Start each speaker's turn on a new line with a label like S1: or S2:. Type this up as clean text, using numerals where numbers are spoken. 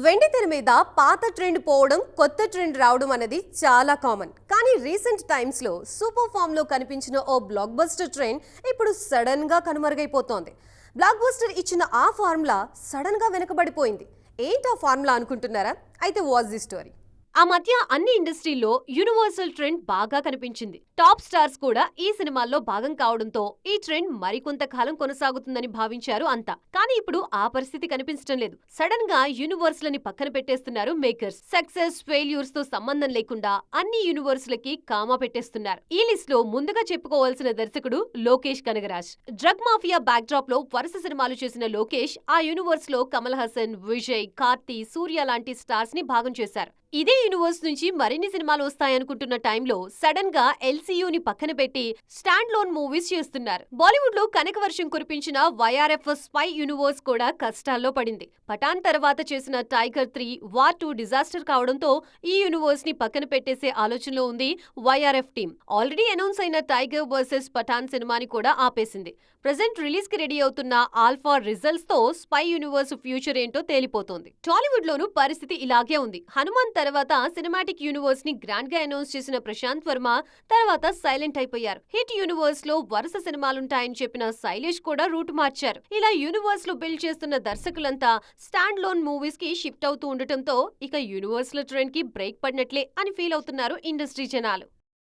S1: వెండి తెర మీద పాత ట్రెండ్ పోవడం కొత్త ట్రెండ్ రావడం అనేది చాలా కామన్. కానీ రీసెంట్ టైమ్స్ లో సూపర్ ఫామ్ లో కనిపించిన ఓ బ్లాక్ బస్టర్ ట్రెండ్ ఇప్పుడు సడన్ గా కనుమరుగైపోతోంది. బ్లాక్ బస్టర్ ఇచ్చిన ఆ ఫార్ములా సడన్ గా వెనకబడిపోయింది. ఏంటి ఆ ఫార్ములా అనుకుంటున్నారా? అయితే వాచ్ ది స్టోరీ. ఆ మధ్య అన్ని ఇండస్ట్రీల్లో యూనివర్సల్ ట్రెండ్ బాగా కనిపించింది. టాప్ స్టార్స్ కూడా ఈ సినిమాల్లో భాగం కావడంతో ఈ ట్రెండ్ మరికొంత కాలం కొనసాగుతుందని భావించారు అంతా. కానీ ఇప్పుడు ఆ పరిస్థితి కనిపించడం లేదు. సడన్ గా యూనివర్స్ లని పక్కన పెట్టేస్తున్నారు మేకర్స్. సక్సెస్ ఫెయిల్యూర్స్ తో సంబంధం లేకుండా అన్ని యూనివర్స్ లకి కామా పెట్టేస్తున్నారు. ఈ లిస్ట్ లో ముందుగా చెప్పుకోవాల్సిన దర్శకుడు Lokesh Kanagaraj. Drug mafia back drop లో వరుస సినిమాలు చేసిన లోకేష్ ఆ యూనివర్స్ లో కమల్ హాసన్, విజయ్, కార్తీ, సూర్య లాంటి స్టార్స్ ని భాగం చేశారు. ఇదే యూనివర్స్ నుంచి మరిన్ని సినిమాలు వస్తాయనుకుంటున్న టైంలో సడన్ గా ఎల్సీయూని పక్కన పెట్టి స్టాండ్ లోన్ మూవీస్ చేస్తున్నారు. బాలీవుడ్ లో కనక వర్షం కురిపించిన వైఆర్ఎఫ్ స్పై యూనివర్స్ కూడా కష్టాల్లో పడింది. పఠాన్ తర్వాత చేసిన టైగర్ 3, వార్ 2 డిజాస్టర్ కావడంతో ఈ యూనివర్స్ ని పక్కన పెట్టేసే ఆలోచనలో ఉంది వైఆర్ఎఫ్ టీమ్. ఆల్రెడీ అనౌన్స్ అయిన టైగర్ వర్సెస్ పఠాన్ సినిమాని కూడా ఆపేసింది. ప్రెజెంట్ రిలీజ్ కి రెడీ అవుతున్న ఆల్ఫా రిజల్ట్స్ తో స్పై యూనివర్స్ ఫ్యూచర్ ఏంటో తేలిపోతోంది. టాలీవుడ్ లోనూ పరిస్థితి ఇలాగే ఉంది. హనుమాన్ తర్వాత సినిమాటిక్ యూనివర్స్ ని గ్రాండ్ గా అనౌన్స్ చేసిన ప్రశాంత్ వర్మ తర్వాత సైలెంట్ అయిపోయారు. హిట్ యూనివర్స్ లో వరుస సినిమాలుంటాయని చెప్పిన శైలేష్ కూడా రూట్ మార్చారు. ఇలా యూనివర్స్ లో బిల్డ్ చేస్తున్న దర్శకులంతా స్టాండ్ లోన్ మూవీస్ కి షిఫ్ట్ అవుతూ ఉండటంతో ఇక యూనివర్స్ లో ట్రెండ్ కి బ్రేక్ పడినట్లే అని ఫీల్ అవుతున్నారు ఇండస్ట్రీ జనాలు.